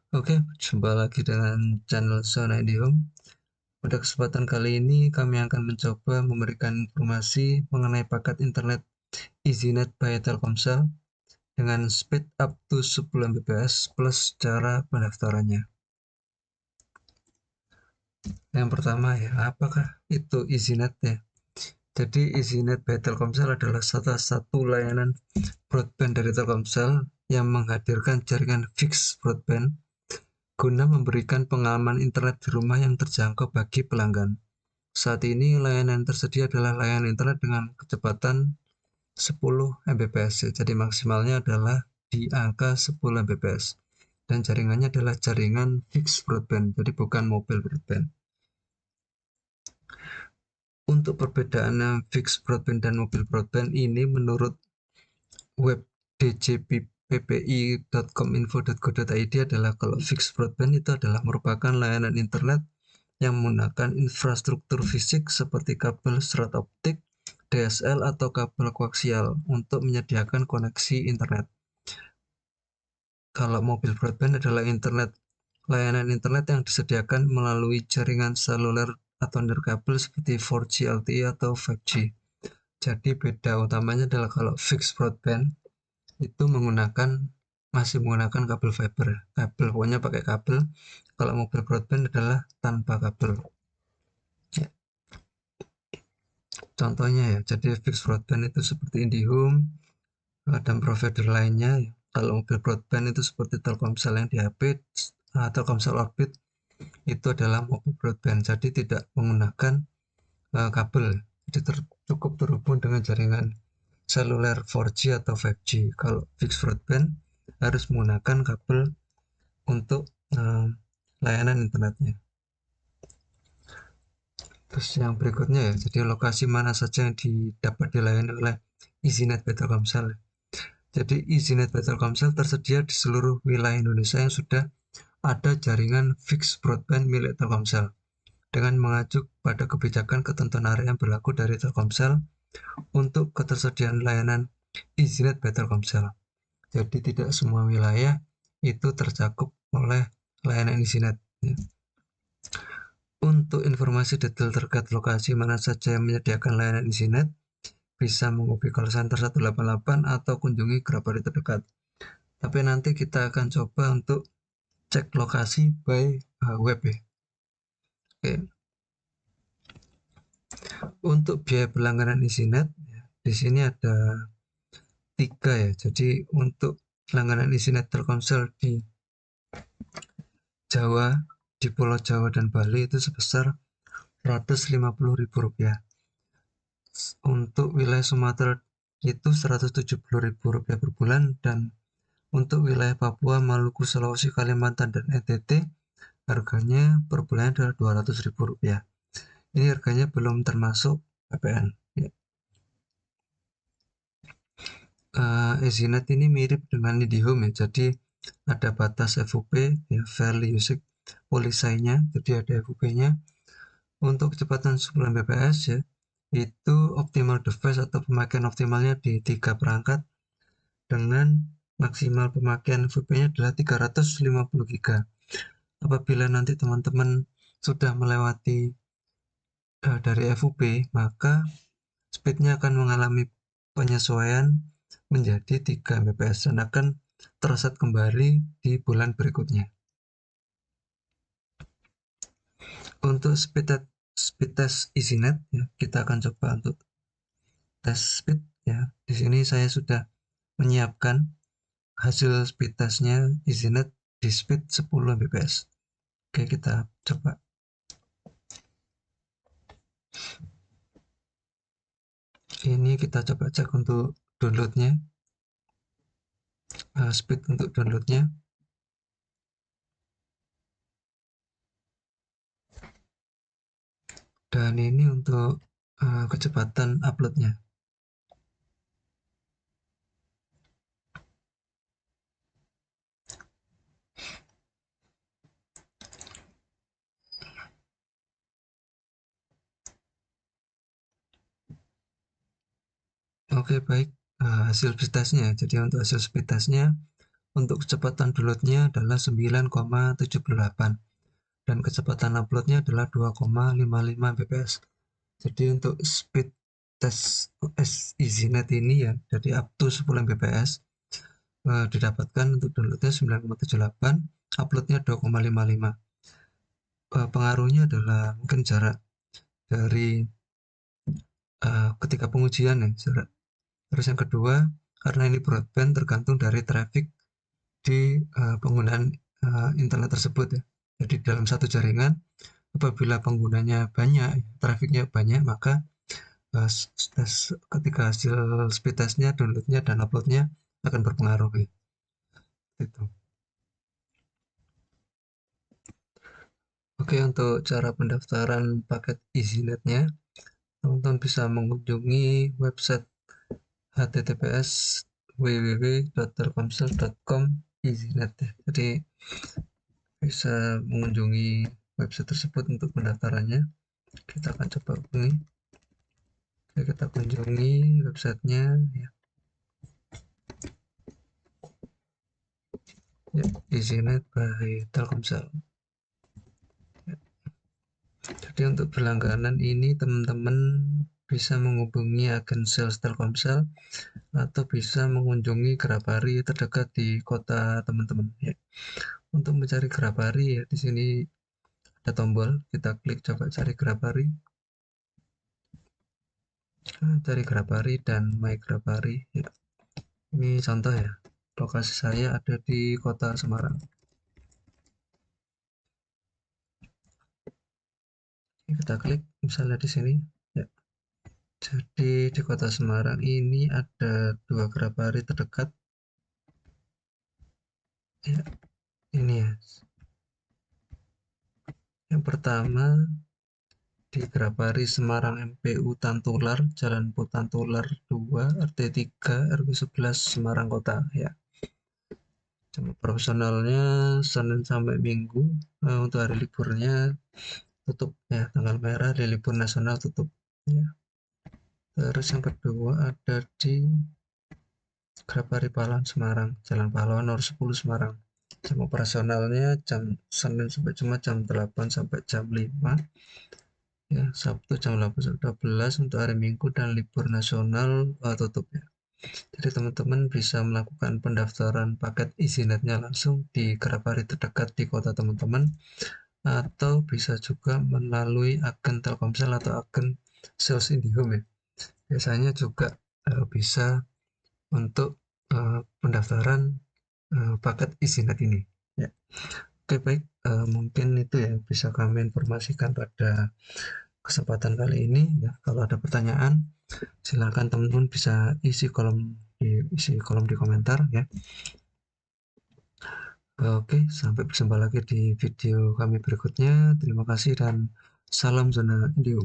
Oke, jumpa lagi dengan channel Zona IndiHome. Pada kesempatan kali ini kami akan mencoba memberikan informasi mengenai paket internet EasyNet by Telkomsel dengan speed up to 10 Mbps plus cara pendaftarannya. Yang pertama ya, apakah itu EasyNet ya? Jadi EasyNet by Telkomsel adalah salah satu layanan broadband dari Telkomsel yang menghadirkan jaringan fixed broadband guna memberikan pengalaman internet di rumah yang terjangkau bagi pelanggan. Saat ini layanan tersedia adalah layanan internet dengan kecepatan 10 Mbps, jadi maksimalnya adalah di angka 10 Mbps. Dan jaringannya adalah jaringan fixed broadband, jadi bukan mobile broadband. Untuk perbedaan fixed broadband dan mobile broadband ini menurut web djppi.cominfo.go.id adalah kalau fixed broadband itu adalah merupakan layanan internet yang menggunakan infrastruktur fisik seperti kabel serat optik, DSL atau kabel koaksial untuk menyediakan koneksi internet. Kalau mobile broadband adalah layanan internet yang disediakan melalui jaringan seluler atau nirkabel seperti 4G LTE atau 5G. Jadi beda utamanya adalah kalau fixed broadband itu masih menggunakan kabel fiber, pokoknya pakai kabel. Kalau mobile broadband adalah tanpa kabel. Contohnya ya, jadi fixed broadband itu seperti IndiHome dan provider lainnya. Kalau mobile broadband itu seperti Telkomsel yang di HP, Telkomsel Orbit itu adalah mobile broadband, jadi tidak menggunakan kabel, jadi cukup terhubung dengan jaringan seluler 4G atau 5G. Kalau fixed broadband harus menggunakan kabel untuk layanan internetnya. Terus yang berikutnya ya, jadi lokasi mana saja yang dapat dilayani oleh EasyNet by Telkomsel. Jadi EasyNet by Telkomsel tersedia di seluruh wilayah Indonesia yang sudah ada jaringan fixed broadband milik Telkomsel dengan mengacu pada kebijakan ketentuan area yang berlaku dari Telkomsel untuk ketersediaan layanan EasyNet by Telkomsel. Jadi tidak semua wilayah itu tercakup oleh layanan EasyNet. Ya. Untuk informasi detail terkait lokasi mana saja yang menyediakan layanan EasyNet, bisa menghubungi call center 188 atau kunjungi Grabari terdekat. Tapi nanti kita akan coba untuk cek lokasi by web ya. Oke. Untuk biaya berlangganan EasyNet, di sini ada 3 ya. Jadi untuk langganan EasyNet Telkomsel di Jawa, di Pulau Jawa dan Bali itu sebesar Rp150.000. Untuk wilayah Sumatera itu Rp170.000 per bulan, dan untuk wilayah Papua, Maluku, Sulawesi, Kalimantan, dan NTT harganya per bulan adalah Rp200.000. Ini harganya belum termasuk PPN. Ya. EasyNet ini mirip dengan IndiHome ya, jadi ada batas FUP ya, Fairly Usage Policy-nya, jadi ada FUP-nya. Untuk kecepatan 10 Mbps ya, itu optimal device atau pemakaian optimalnya di 3 perangkat dengan maksimal pemakaian FUP-nya adalah 350 GB. Apabila nanti teman-teman sudah melewati dari FUP, maka speednya akan mengalami penyesuaian menjadi 3 Mbps dan akan terset kembali di bulan berikutnya. Untuk speed test EasyNet ya, kita akan coba untuk tes speed ya. Di sini saya sudah menyiapkan hasil speed testnya EasyNet di speed 10 Mbps. Oke, kita coba. Ini kita coba cek untuk downloadnya, speed untuk downloadnya. Dan ini untuk kecepatan uploadnya. Oke, baik. Hasil speed testnya. Jadi untuk hasil speed testnya Untuk kecepatan downloadnya adalah 9,78 dan kecepatan uploadnya adalah 2,55 fps. Jadi untuk speed tes EasyNet ini ya, jadi up to 10 Mbps didapatkan untuk downloadnya 9,78, uploadnya 2,55. Pengaruhnya adalah mungkin jarak dari ketika pengujian ya, jarak. Terus yang kedua, karena ini broadband tergantung dari traffic di penggunaan internet tersebut ya. Jadi dalam satu jaringan, apabila penggunanya banyak, trafficnya banyak, maka ketika hasil speed testnya, downloadnya dan uploadnya akan berpengaruh ya. Itu. Oke, untuk cara pendaftaran paket EasyNet-nya, teman-teman bisa mengunjungi website https www.telkomsel.com EasyNet ya. Jadi bisa mengunjungi website tersebut untuk pendaftarannya. Kita akan coba hubungi. Oke, kita kunjungi websitenya ya. Ya, EasyNet by Telkomsel. Jadi untuk berlangganan ini teman-teman bisa menghubungi agen sales Telkomsel atau bisa mengunjungi Grabari terdekat di kota teman-teman ya. Untuk mencari Grabari ya, di sini ada tombol, kita klik coba cari Grabari. Cari Grabari dan My Grabari ya. Ini contoh ya. Lokasi saya ada di kota Semarang. Kita klik misalnya di sini ya. Jadi di kota Semarang ini ada 2 Grabari terdekat ya. Ini ya. Yang pertama di Grabari Semarang MPU Tantular, Jalan Putantular 2, RT 3, RW 11 Semarang Kota ya. Jam profesionalnya Senin sampai Minggu. Untuk hari liburnya tutup ya, tanggal merah hari libur nasional tutup ya. Terus yang kedua ada di Grabari Pahlawan Semarang, Jalan Pahlawan nomor 10 Semarang. Jam operasionalnya jam Senin sampai Jumat jam 8 sampai jam 5 ya, Sabtu jam 8 sampai 12, untuk hari Minggu dan libur nasional tutup ya. Jadi teman-teman bisa melakukan pendaftaran paket EasyNet-nya langsung di Grabari terdekat di kota teman-teman, atau bisa juga melalui agen Telkomsel atau agen sales IndiHome ya. Biasanya juga bisa untuk pendaftaran paket EasyNet ini ya. Oke, baik, mungkin itu ya bisa kami informasikan pada kesempatan kali ini ya. Kalau ada pertanyaan silakan teman-teman bisa isi kolom di komentar ya. Oke, sampai berjumpa lagi di video kami berikutnya. Terima kasih dan salam zona Indio.